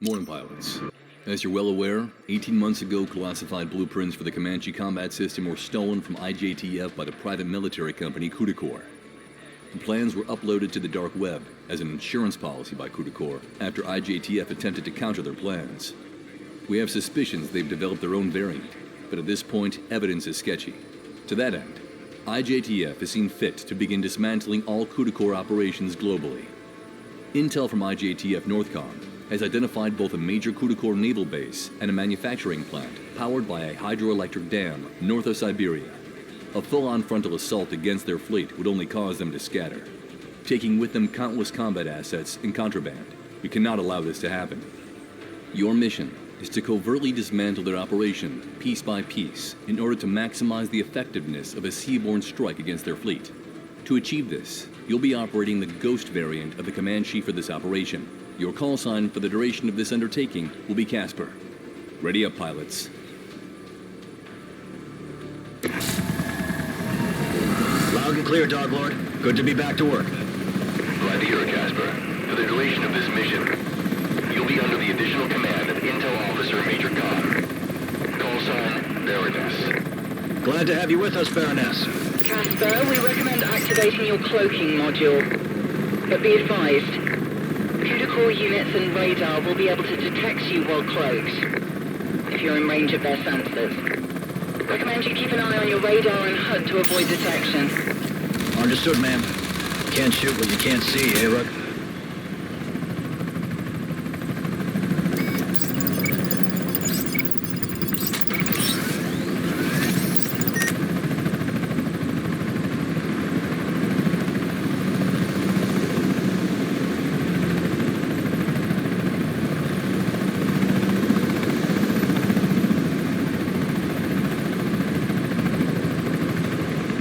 Morning, pilots. As you're well aware, 18 months ago, classified blueprints for the Comanche combat system were stolen from IJTF by the private military company Coup de Corps. The plans were uploaded to the dark web as an insurance policy by Coup de Corps after IJTF attempted to counter their plans. We have suspicions they've developed their own variant, but at this point, evidence is sketchy. To that end, IJTF has seen fit to begin dismantling all Coup de Corps operations globally. Intel from IJTF Northcom has identified both a major Coup de Corps naval base and a manufacturing plant powered by a hydroelectric dam north of Siberia. A full-on frontal assault against their fleet would only cause them to scatter, taking with them countless combat assets and contraband. We cannot allow this to happen. Your mission is to covertly dismantle their operation piece by piece in order to maximize the effectiveness of a seaborne strike against their fleet. To achieve this, you'll be operating the Ghost variant of the Comanche for this operation. Your call sign for the duration of this undertaking will be Casper. Ready up, pilots. Loud and clear, Dog Lord. Good to be back to work. Glad to hear it, Casper. For the duration of this mission, you'll be under the additional command of Intel Officer Major Khan. Call sign, Baroness. Glad to have you with us, Baroness. Casper, we recommend activating your cloaking module. But be advised, Coup de Corps units and radar will be able to detect you while cloaked, if you're in range of their sensors. Recommend you keep an eye on your radar and HUD to avoid detection. Understood, ma'am. Can't shoot what you can't see, eh, Rook?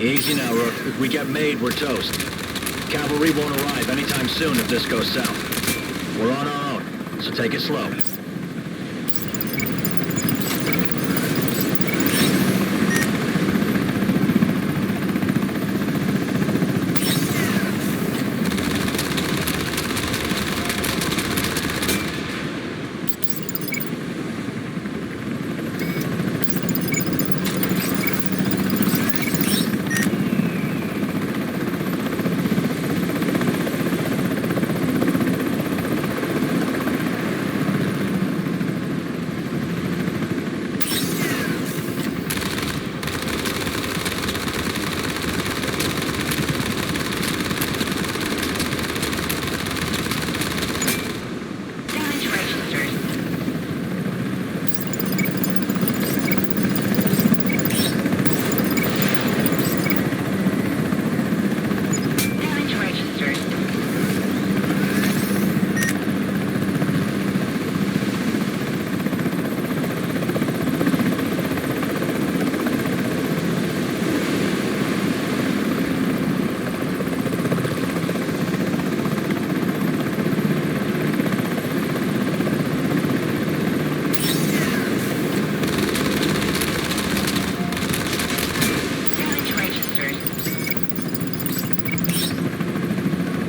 Easy now, Rook. If we get made, we're toast. Cavalry won't arrive anytime soon if this goes south. We're on our own, so take it slow.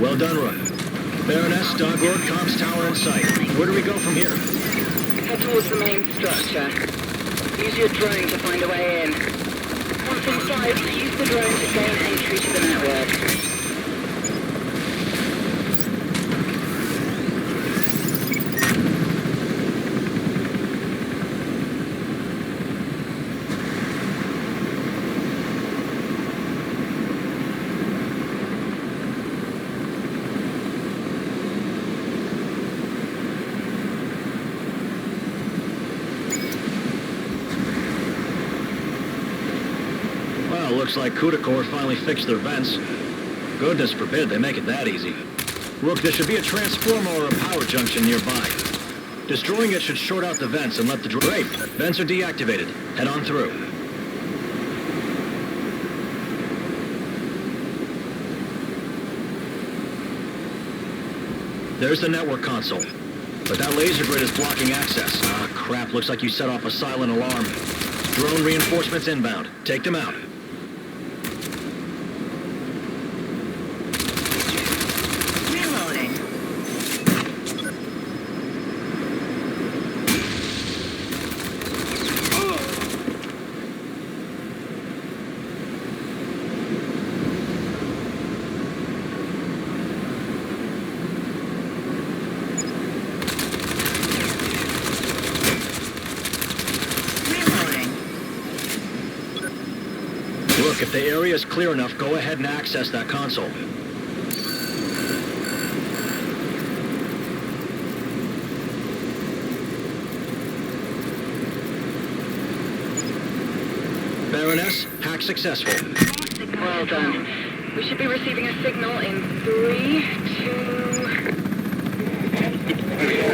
Well done, Rook. Baroness, Dog Lord, comms tower in sight. Where do we go from here? Head towards the main structure. Use your drone to find a way in. Once inside, use the drone to gain entry to the network. Looks like Coup de Corps finally fixed their vents. Goodness forbid they make it that easy. Rook, there should be a transformer or a power junction nearby. Destroying it should short out the vents and let the Great! Vents are deactivated. Head on through. There's the network console. But that laser grid is blocking access. Ah, crap. Looks like you set off a silent alarm. Drone reinforcements inbound. Take them out. If the area is clear enough, go ahead and access that console. Baroness, hack successful. Well done. We should be receiving a signal in 3,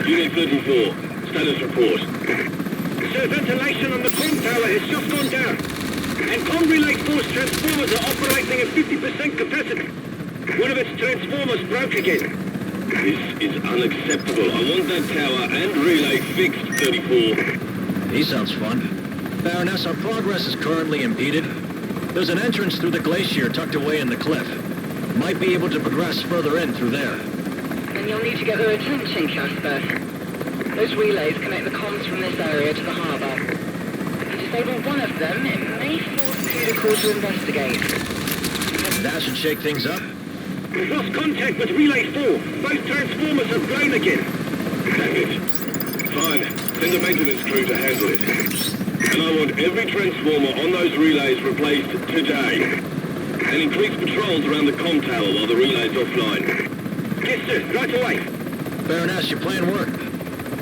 2... Unit 34, status report. Sir, ventilation on the comm tower has just gone down. And comm relay force transformers are operating at 50% capacity. One of its transformers broke again. This is unacceptable. I want that tower and relay fixed, 34. He sounds fun. Baroness, our progress is currently impeded. There's an entrance through the glacier tucked away in the cliff. Might be able to progress further in through there. Then you'll need to get their attention, Casper. Those relays connect the comms from this area to the harbour. If you disable one of them, it may force Kudakor to investigate. That should shake things up. We've lost contact with Relay 4. Both transformers have blown again. Damn it. Fine. Send a maintenance crew to handle it. And I want every transformer on those relays replaced today. And increase patrols around the comm tower while the relay's offline. Yes, sir. Right away. Baroness, your plan worked.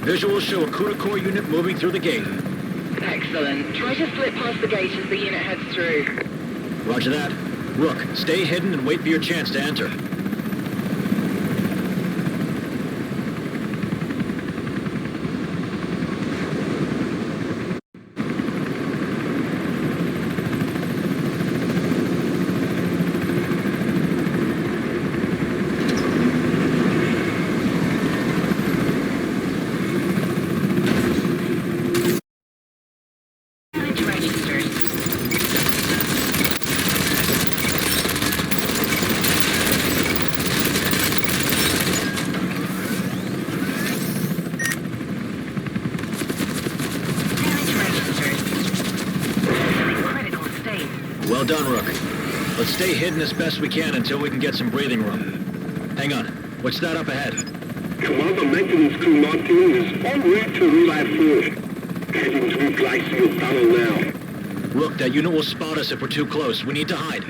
Visuals show a Kudakor unit moving through the gate. Excellent. Try to slip past the gate as the unit heads through. Roger that. Rook, stay hidden and wait for your chance to enter. Well done, Rook. Let's stay hidden as best we can until we can get some breathing room. Hang on. What's that up ahead? Commander maintenance crew Martin is en route to Relay 4. Heading through glacial tunnel now. Rook, that unit will spot us if we're too close. We need to hide.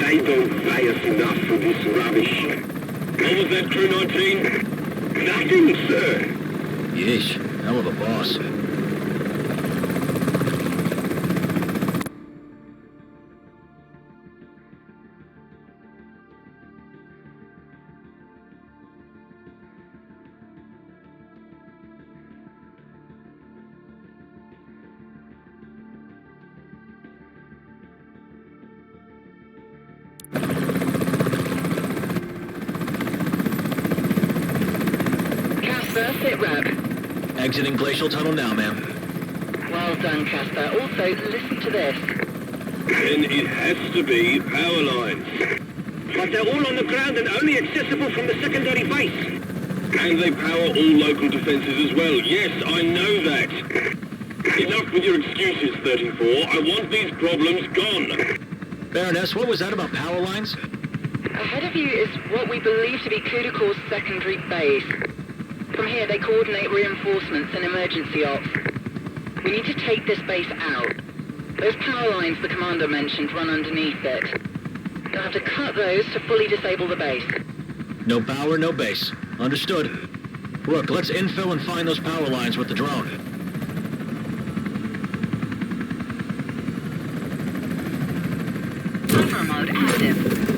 They don't pay us enough for this rubbish. What was that, crew 19? Nothing, sir. Yeesh. Hell of a boss. Sit rep. Exiting glacial tunnel now, ma'am. Well done, Casper. Also, listen to this. Then it has to be power lines. But they're all on the ground and only accessible from the secondary base. And they power all local defenses as well. Yes, I know that. Enough with your excuses, 34. I want these problems gone. Baroness, what was that about power lines? Ahead of you is what we believe to be Kudakor's secondary base. From here, they coordinate reinforcements and emergency ops. We need to take this base out. Those power lines the commander mentioned run underneath it. You'll have to cut those to fully disable the base. No power, no base. Understood. Rook, let's infill and find those power lines with the drone. Cover mode active.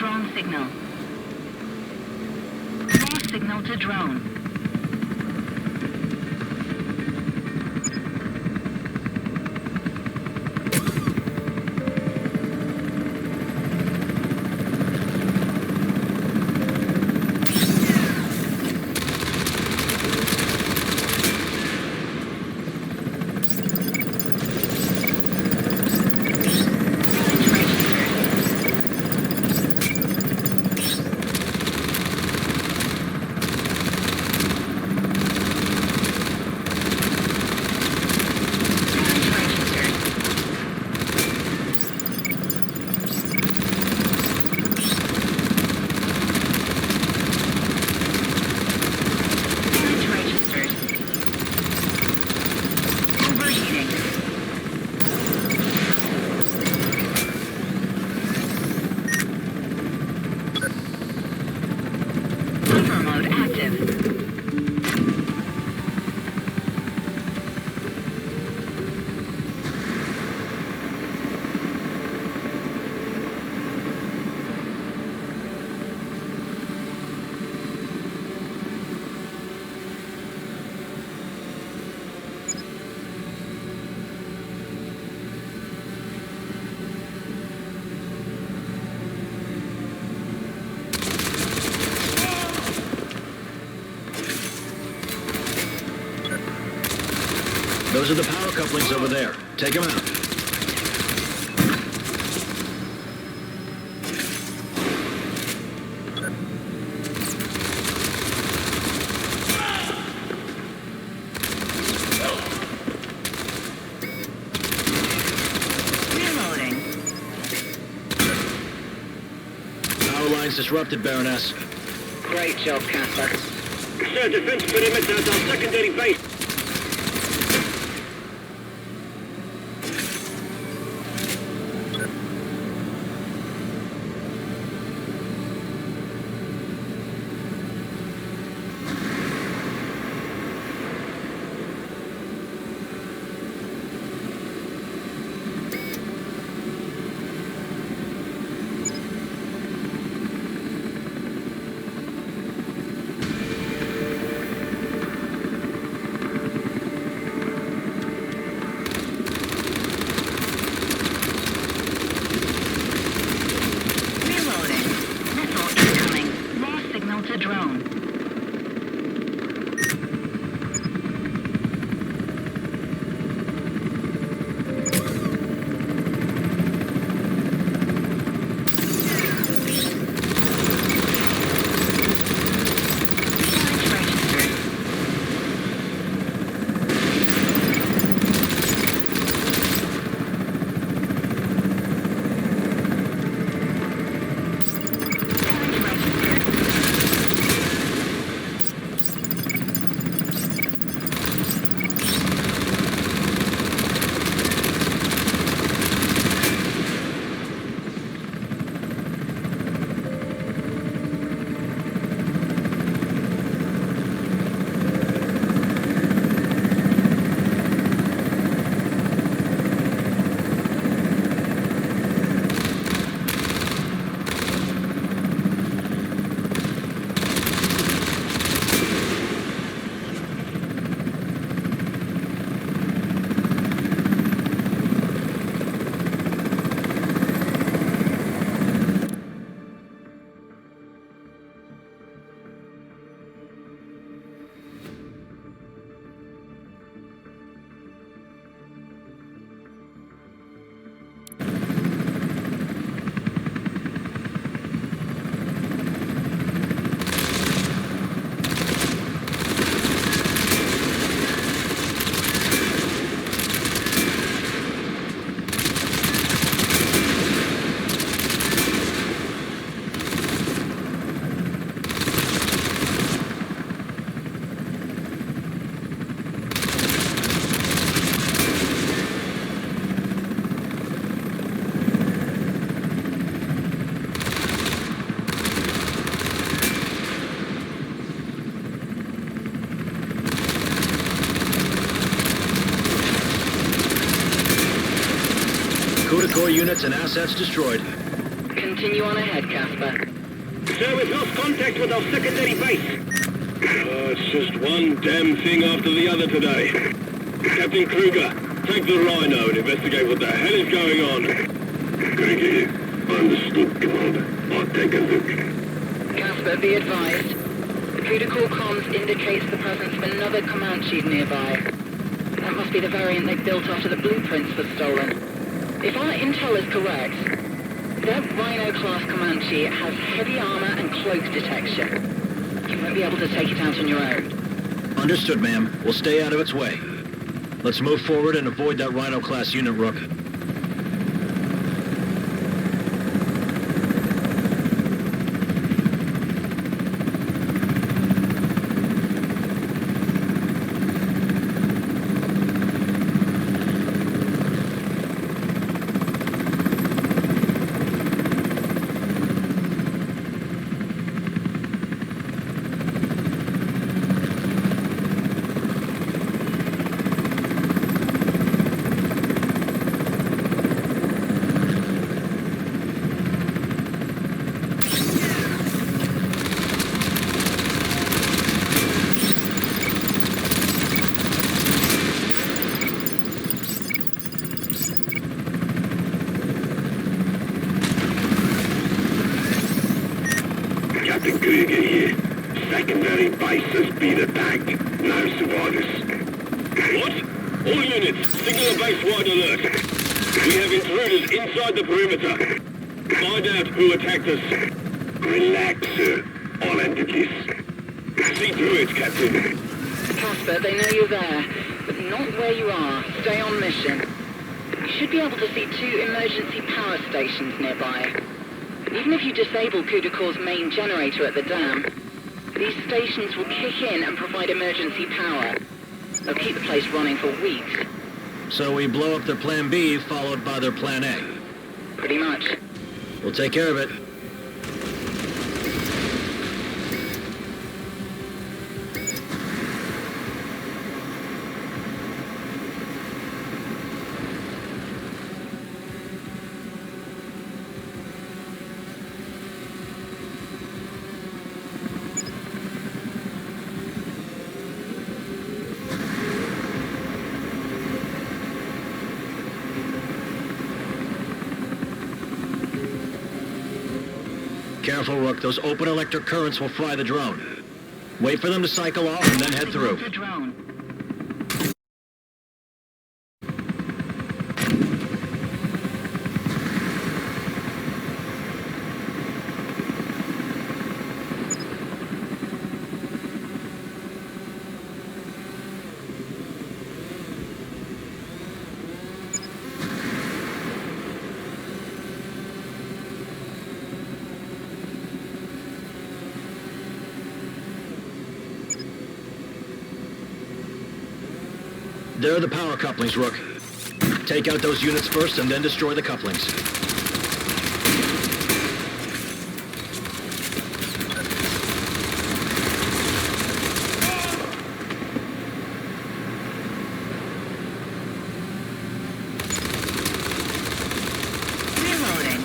Wrong signal. Lost signal to drone. Those are the power couplings over there. Take them out. Reloading. Power lines disrupted, Baroness. Great job, Casper. Sir, defense perimeter at our secondary base. Core units and assets destroyed. Confirmed. Continue on ahead, Casper. Sir, we've lost contact with our secondary base. It's just one damn thing after the other today. Captain Kruger, take the Rhino and investigate what the hell is going on. Kruger, understood, Commander. I'll take a look. Casper, be advised. The Protocol comms indicates the presence of another Comanche nearby. That must be the variant they built after the blueprints were stolen. If our intel is correct, that Rhino-class Comanche has heavy armor and cloak detection. You won't be able to take it out on your own. Understood, ma'am. We'll stay out of its way. Let's move forward and avoid that Rhino-class unit, Rook. Captain Kruger here. Secondary base has been attacked. No survivors. What? All units, signal a base-wide alert. We have intruders inside the perimeter. Find out who attacked us. Relax, sir. I'll handle this. See through it, Captain. Casper, they know you're there, but not where you are. Stay on mission. You should be able to see 2 emergency power stations nearby. Even if you disable Kudakor's main generator at the dam, these stations will kick in and provide emergency power. They'll keep the place running for weeks. So we blow up their Plan B, followed by their Plan A. Pretty much. We'll take care of it. Careful, Rook. Those open electric currents will fry the drone. Wait for them to cycle off and then head through. The drone. There are the power couplings, Rook. Take out those units first and then destroy the couplings. Reloading.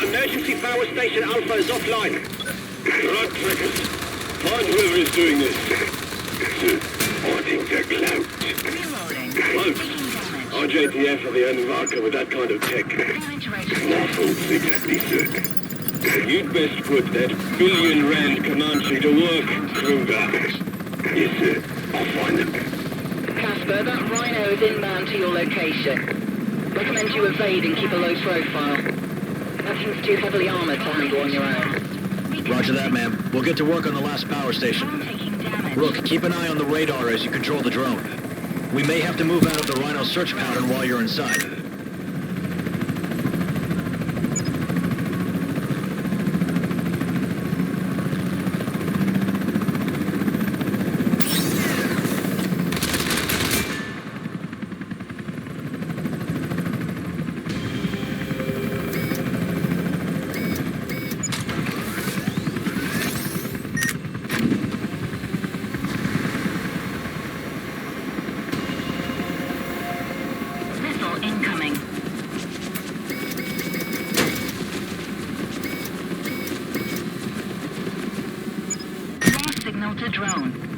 Emergency power station Alpha is offline. Right, trackers. Find whoever is doing this. I think they're cloaked. Reloading. Cloaked? IJTF are the only marker with that kind of tech. My fault's exactly, sir. You'd best put that billion-rand Comanche to work, Kruger. Yes, sir. I'll find them. Casper, that Rhino is inbound to your location. Recommend you evade and keep a low profile. That thing's too heavily armored to handle on your own. Roger that, ma'am. We'll get to work on the last power station. Rook, keep an eye on the radar as you control the drone. We may have to move out of the Rhino search pattern while you're inside. Signal to drone.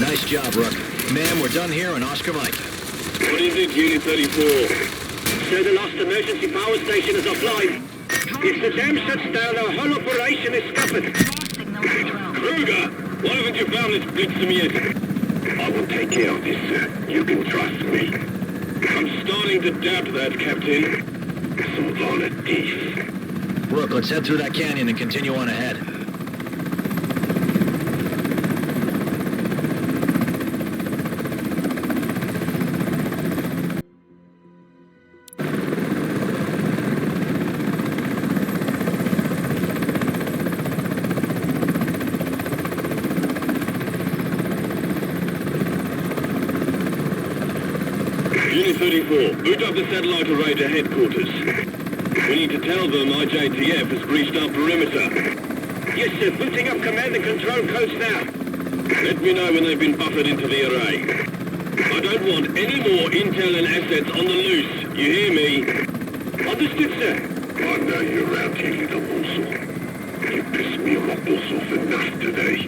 Nice job, Rook. Ma'am, we're done here on Oscar Mike. What is it, Unit 34? Sir, the last emergency power station is offline. If the dam shuts down, our whole operation is scuppered. Signal to drone. Kruger, why haven't you found this Blitzum yet? I will take care of this, sir. You can trust me. I'm starting to doubt that, Captain. Some on a thief. Rook, let's head through that canyon and continue on ahead. Unit 34, boot up the satellite array to headquarters. We need to tell them IJTF has breached our perimeter. Yes, sir. Booting up command and control codes now. Let me know when they've been buffered into the array. I don't want any more intel and assets on the loose. You hear me? Understood, sir. I know you're around here, little morsel. You pissed me my balls off enough today.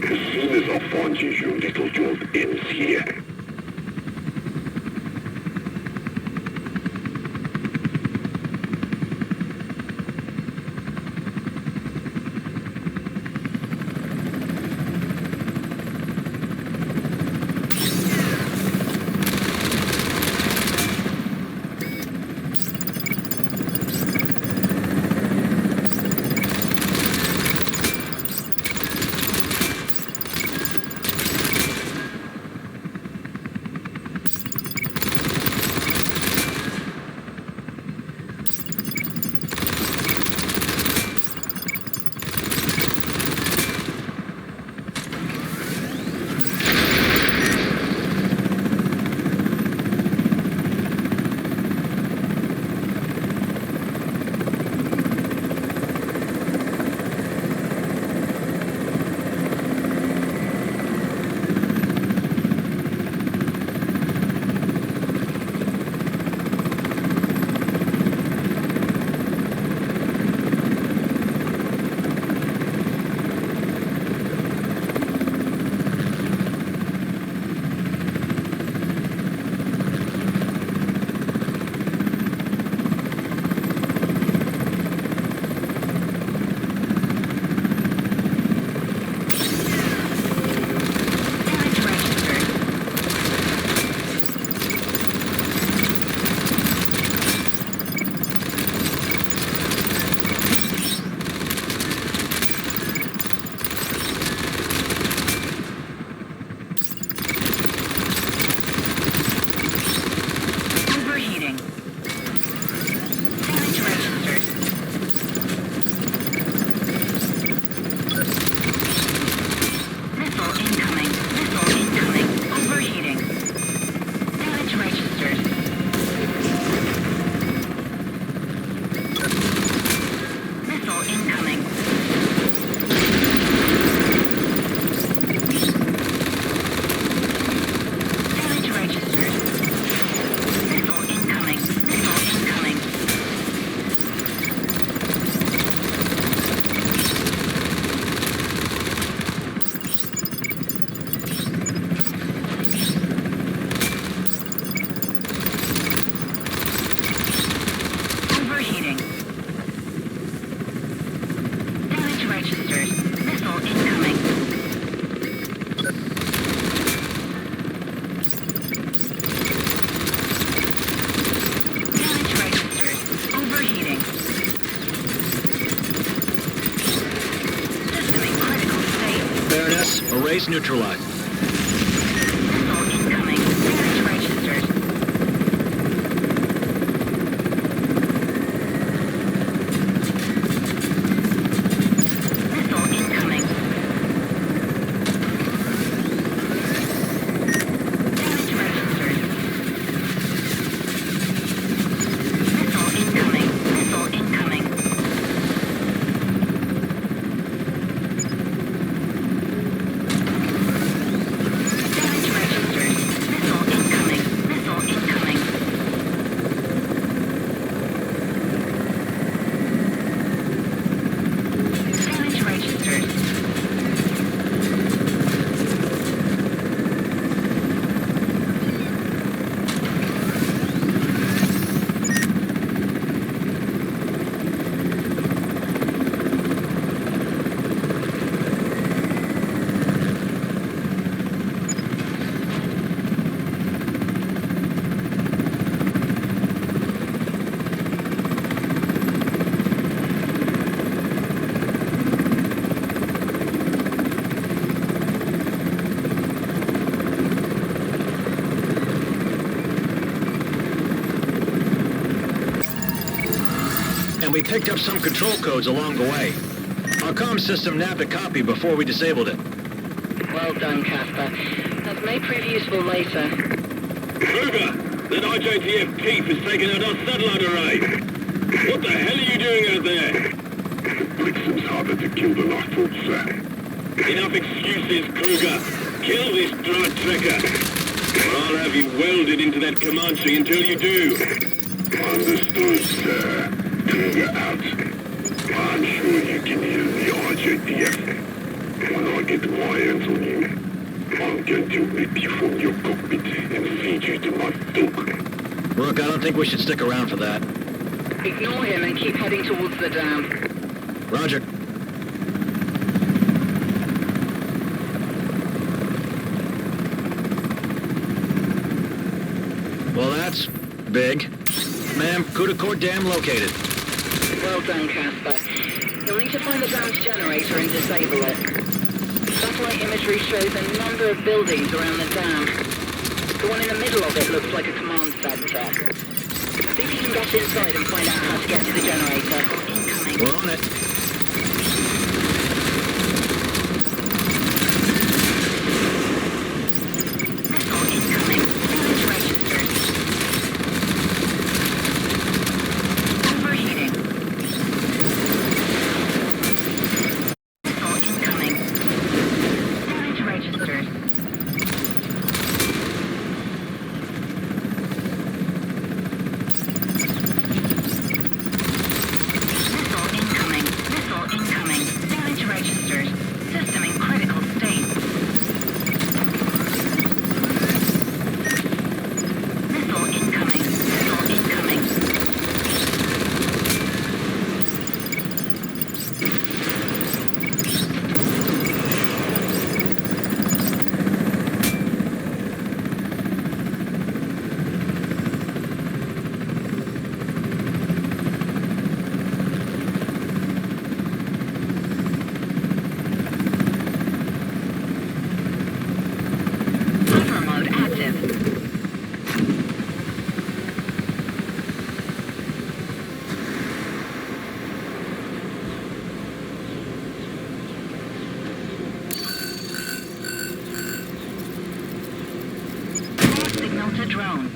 As soon as I find you, your little job ends here. base neutralized. Missile incoming. Damage registered. Missile incoming. Damage registered. Missile incoming. Missile incoming. Damage registered. Missile incoming. Missile incoming. Damage registered. And we picked up some control codes along the way. Our comm system nabbed a copy before we disabled it. Well done, Casper. That may prove useful later. Kruger, that IJTF Keith has taken out our satellite array. What the hell are you doing out there? The Brixton's harder to kill than I thought, sir. Enough excuses, Kruger. Kill this drug trekker. Or I'll have you welded into that Comanche until you do. Understood, sir. Kruger out. I'm sure you can hear the IJTF. When I get my hands on you, I'm going to rip you from your cockpit and feed you to my dog. Rook, I don't think we should stick around for that. Ignore him and keep heading towards the dam. Roger. Well, that's big. Ma'am, Kudakor Dam located. Well done, Casper. You'll need to find the dam's generator and disable it. Satellite imagery shows a number of buildings around the dam. The one in the middle of it looks like a command center. See if you can get inside and find out how to get to the generator. Incoming. We're on it. Missile incoming. Damage registered. Overheating. Missile incoming. Damage registered. Missile incoming. Missile incoming. Damage registered. System in critical state. Missile incoming. Missile incoming. Buffer mode active. Call signal to drone.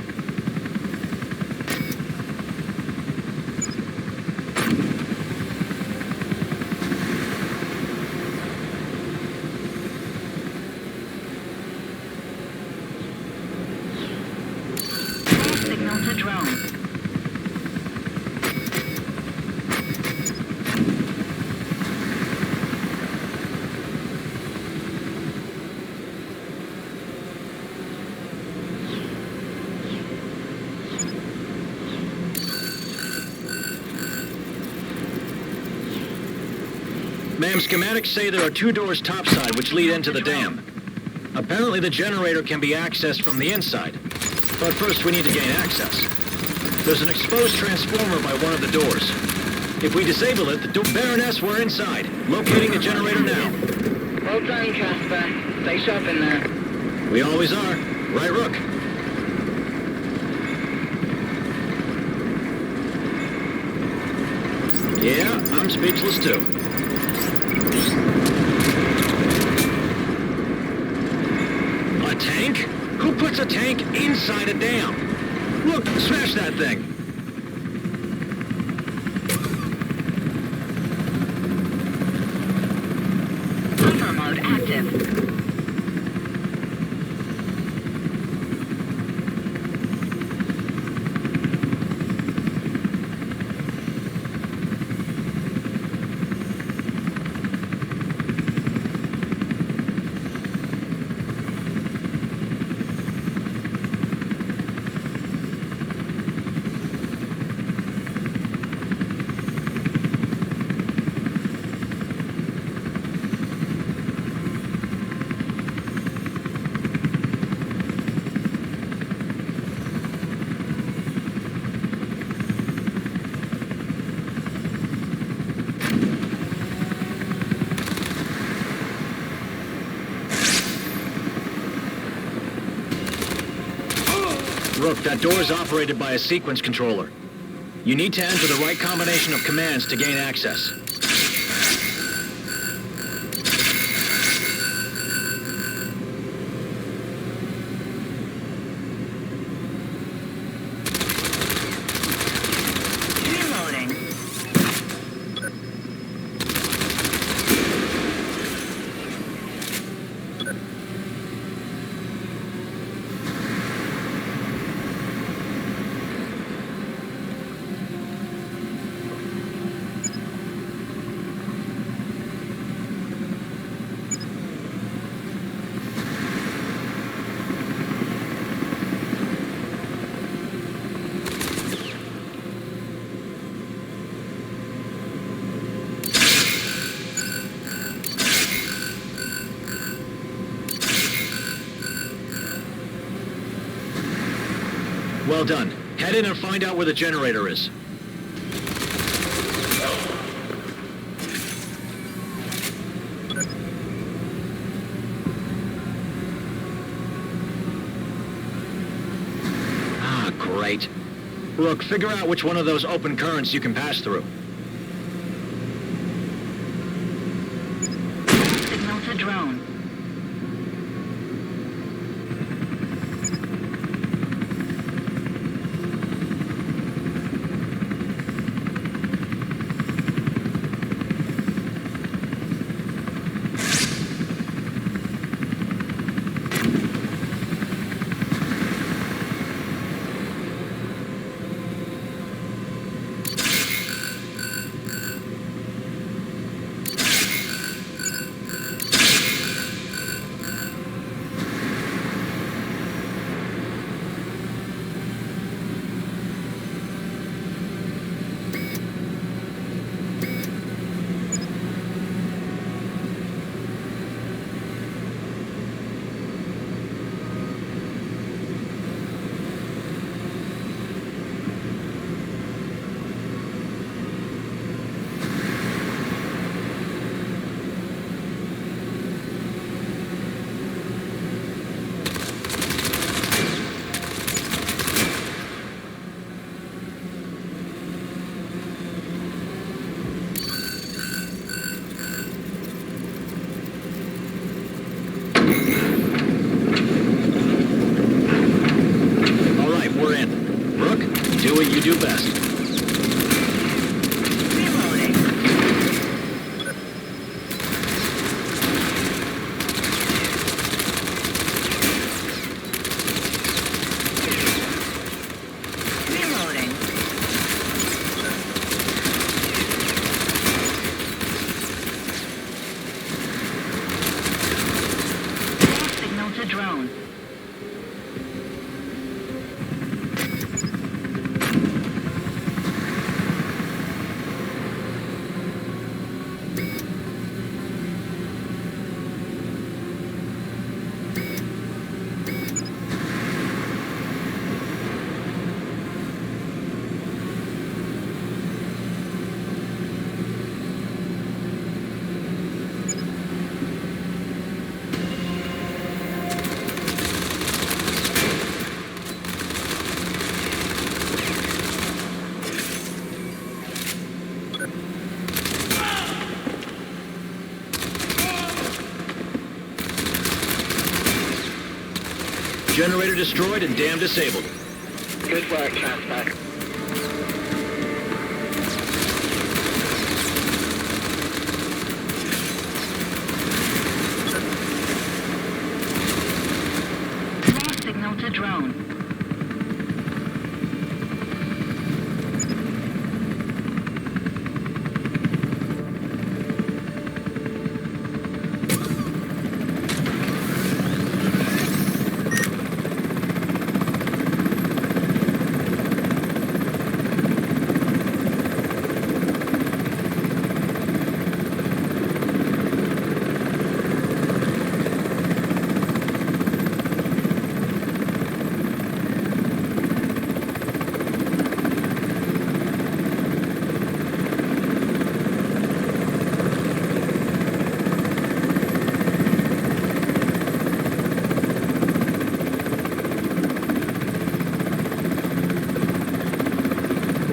Call signal to drone. Ma'am, schematics say there are two doors topside which lead into the dam. Apparently the generator can be accessed from the inside. But first we need to gain access. There's an exposed transformer by one of the doors. If we disable it, the Baroness, we're inside. Locating the generator now. Well done, Casper. Stay sharp in there. We always are. Right, Rook? Yeah, I'm speechless too. A tank? Who puts a tank inside a dam? Look, smash that thing. Timer mode active. Rook, that door is operated by a sequence controller. You need to enter the right combination of commands to gain access. Reloading. Well done. Head in and find out where the generator is. Ah, great. Rook, figure out which one of those open currents you can pass through. Signal to drone. Generator destroyed and dam disabled. Good work, Casper. Lost signal to drone.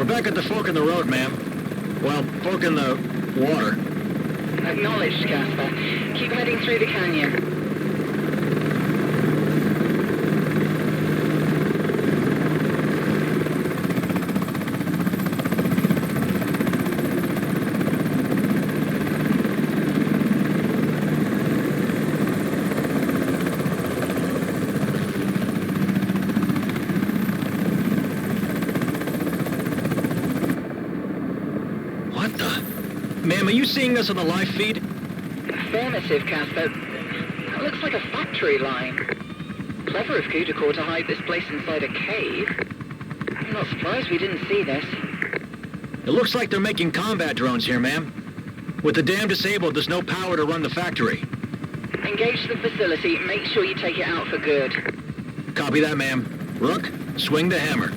Back at the fork in the road, ma'am. Well, fork in the water. Acknowledged, Casper. Keep heading through the canyon. Ma'am, are you seeing this on the live feed? Affirmative, Casper. That looks like a factory line. Clever of Kudakor to hide this place inside a cave. I'm not surprised we didn't see this. It looks like they're making combat drones here, ma'am. With the dam disabled, there's no power to run the factory. Engage the facility. Make sure you take it out for good. Copy that, ma'am. Rook, swing the hammer.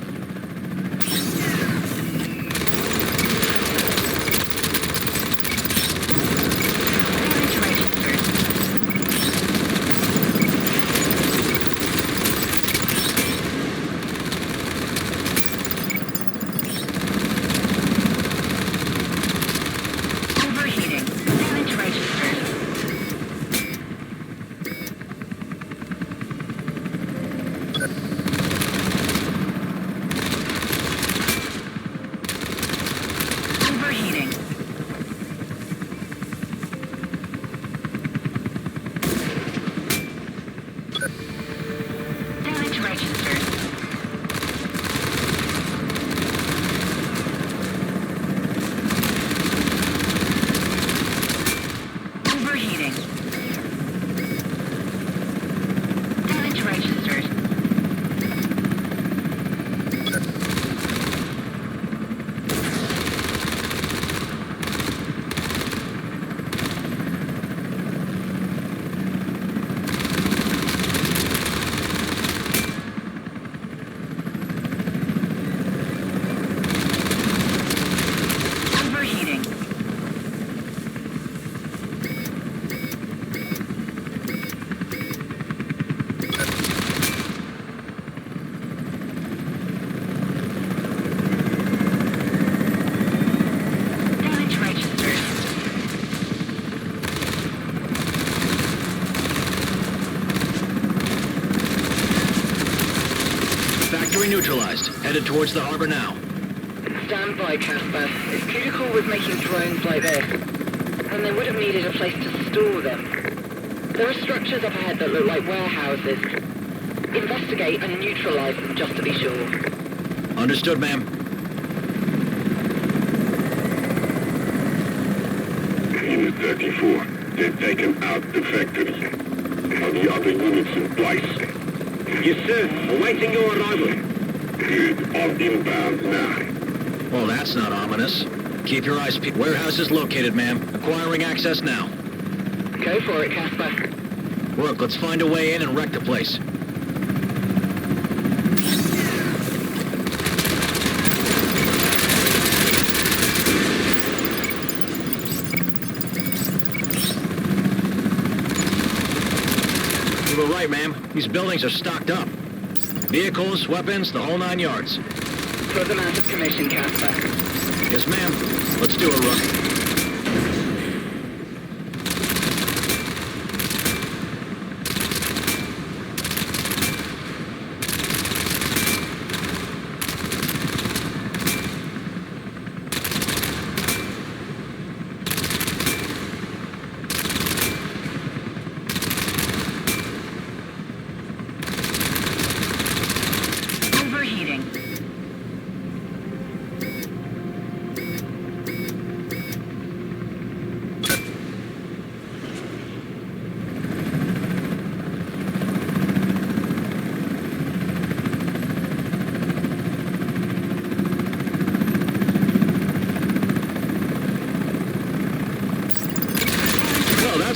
Neutralized. Headed towards the harbor now. Stand by, Casper. If Kudakor was making drones like this, then they would have needed a place to store them. There are structures up ahead that look like warehouses. Investigate and neutralize them just to be sure. Understood, ma'am. Unit 34. They've taken out the factory. Are the other units in place? Yes, sir. Awaiting your arrival. Good. On inbound now. Well, that's not ominous. Keep your eyes peeled. Warehouse is located, ma'am. Acquiring access now. Go for it, Casper. Rook, let's find a way in and wreck the place. You were right, ma'am. These buildings are stocked up. Vehicles, weapons, the whole 9 yards. Put them out of commission, Casper. Yes, ma'am. Let's do it, Rook.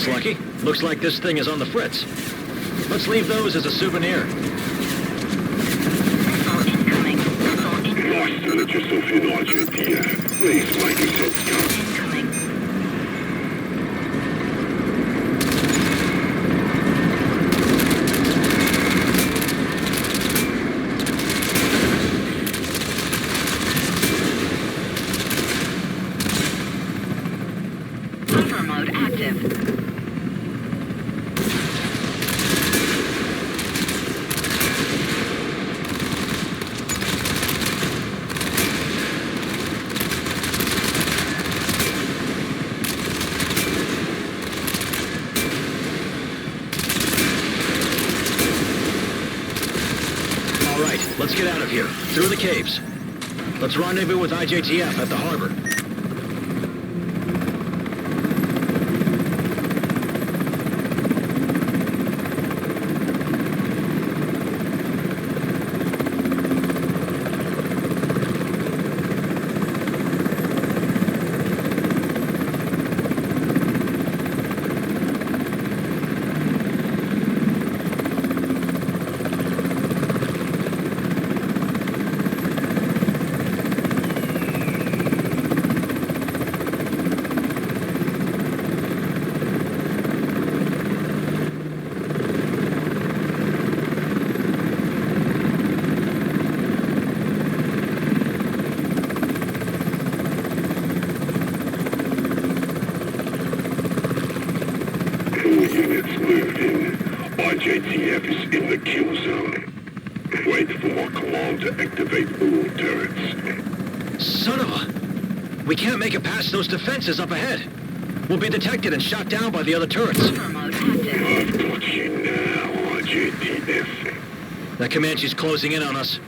That's lucky. Looks like this thing is on the fritz. Let's leave those as a souvenir. Incoming. Lost yourself in Argentina. Please make yourself scarce. Incoming. Buffer mode active. All right, let's get out of here. Through the caves. Let's rendezvous with IJTF at the harbor. Units moved in. RJTF is in the kill zone. Wait for my command to activate all turrets. Son of a... We can't make it past those defenses up ahead. We'll be detected and shot down by the other turrets. Buffer mode active. I've got you now, RJTF. That Comanche's closing in on us.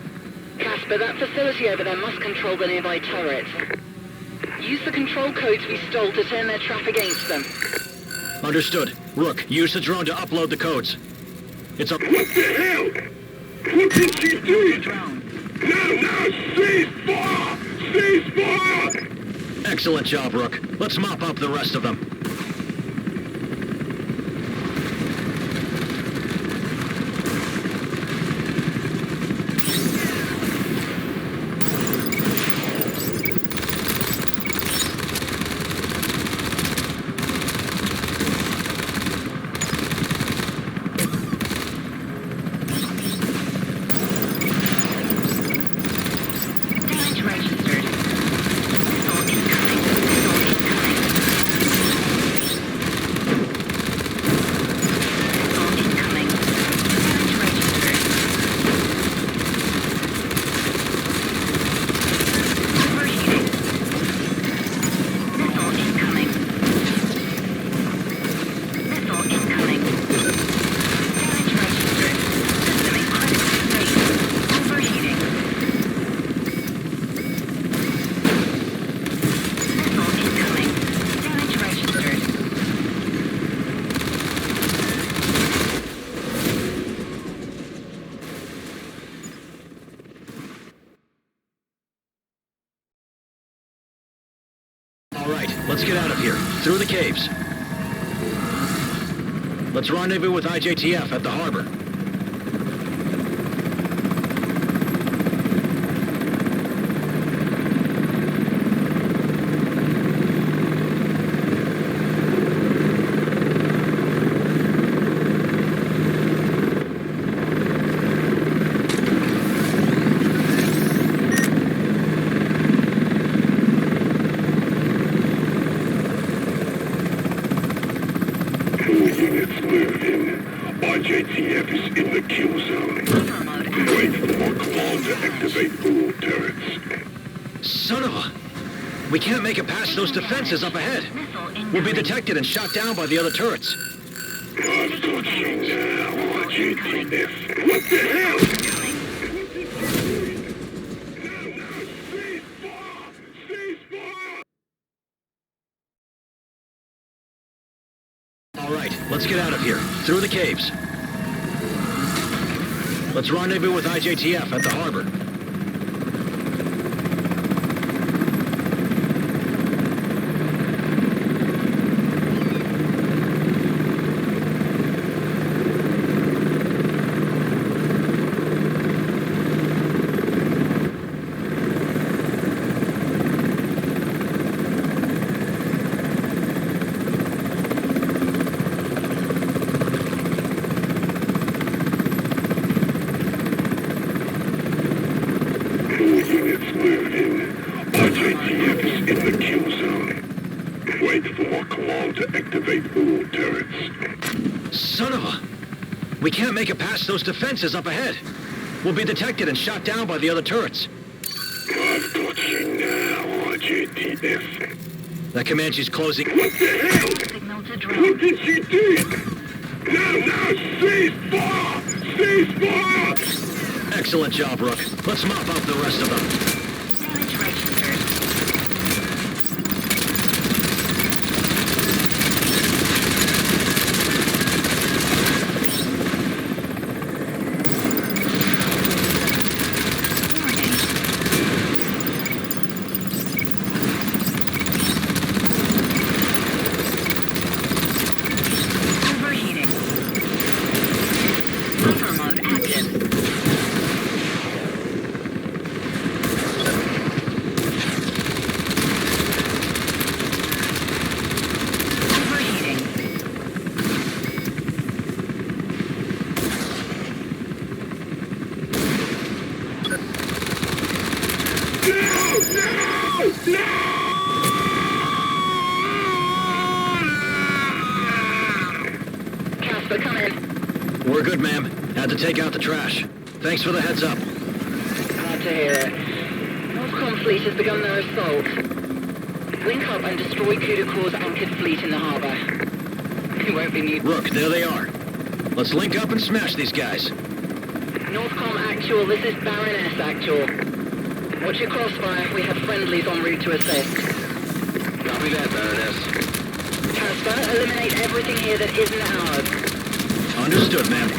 Casper, that facility over there must control the nearby turrets. Use the control codes we stole to turn their trap against them. Understood. Rook, use the drone to upload the codes. It's a... What the hell? What did she do? No, cease fire! Cease fire! Excellent job, Rook. Let's mop up the rest of them. Damage registered. Missile incoming. Missile incoming. Missile incoming. Damage registered. Overheating. Missile incoming. Missile incoming. Damage registered. System in critical state. Overheating. Missile incoming. Damage registered. All right, let's get out of here. Through the caves. Let's rendezvous with IJTF at the harbor. All units moved in. RJTF is in the kill zone. Buffer mode active. Wait for my command to activate all turrets. Son of a... We can't make it past those defenses up ahead. Missile incoming. We'll be detected and shot down by the other turrets. I've got you now, RJTF. What the hell? Cease fire! Cease fire! All right, let's get out of here. Through the caves. Let's rendezvous with IJTF at the harbor. kill zone. Wait for call to activate all turrets. Son of a... We can't make it past those defenses up ahead. We'll be detected and shot down by the other turrets. I've got you now, RJTF. That Comanche's closing... What the hell? Signal to What drone. did she do? Now, cease fire! Cease fire! Excellent job, Rook. Let's mop out the rest of them. Damage registered. Overheating. Buffer mode active. Overheating. Casper, come in. We're good, ma'am. Had to take out the trash. Thanks for the heads up. Glad to hear it. Northcom fleet has begun their assault. Link up and destroy Kudakor's anchored fleet in the harbor. It won't be new. Rook, there they are. Let's link up and smash these guys. Northcom actual, this is Baroness actual. Watch your crossfire, we have friendlies en route to assist. Copy that, Baroness. Casper, eliminate everything here that isn't ours. Understood, ma'am.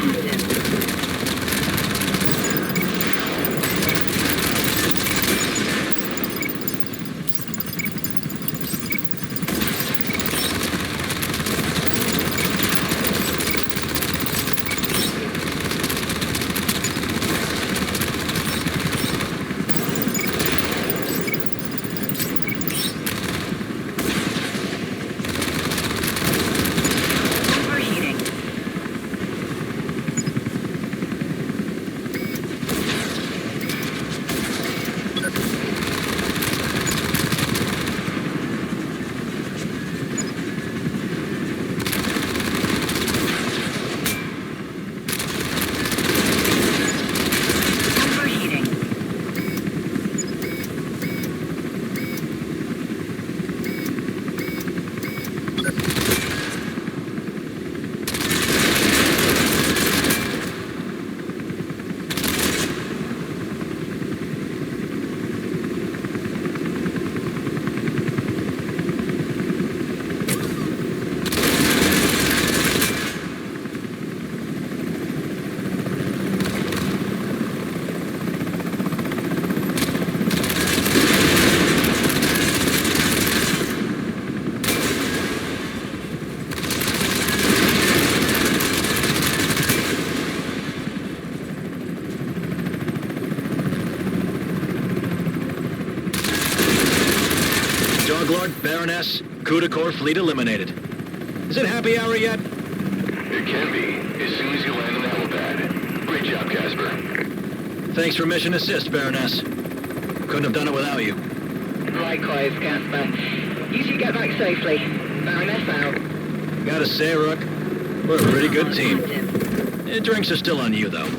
Overheating. Overheating. Doglord, Baroness, Kudakor fleet eliminated. Is it happy hour yet? It can be, as soon as you land on the helipad. Great job, Casper. Thanks for mission assist, Baroness. Couldn't have done it without you. Likewise, Casper. You two get back safely. Baroness out. Gotta say, Rook, we're a pretty good team. Drinks are still on you, though.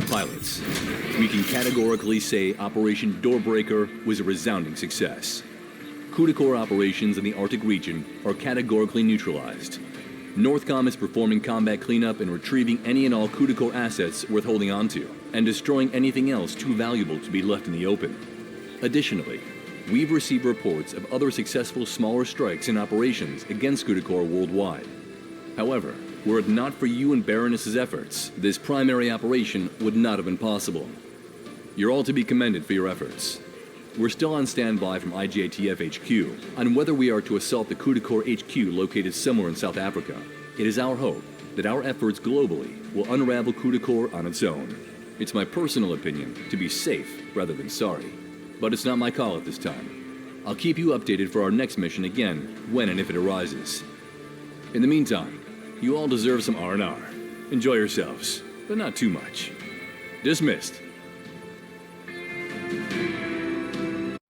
Pilots, we can categorically say Operation Doorbreaker was a resounding success. Kudakor operations in the Arctic region are categorically neutralized. Northcom is performing combat cleanup and retrieving any and all Kudakor assets worth holding onto, and destroying anything else too valuable to be left in the open. Additionally, we've received reports of other successful smaller strikes and operations against Kudakor worldwide. However, were it not for you and Baroness's efforts, this primary operation would not have been possible. You're all to be commended for your efforts. We're still on standby from IJTF HQ on whether we are to assault the Kudakor HQ located somewhere in South Africa. It is our hope that our efforts globally will unravel Kudakor on its own. It's my personal opinion to be safe rather than sorry, but it's not my call at this time. I'll keep you updated for our next mission again when and if it arises. In the meantime, you all deserve some R&R. Enjoy yourselves. but not too much. Dismissed.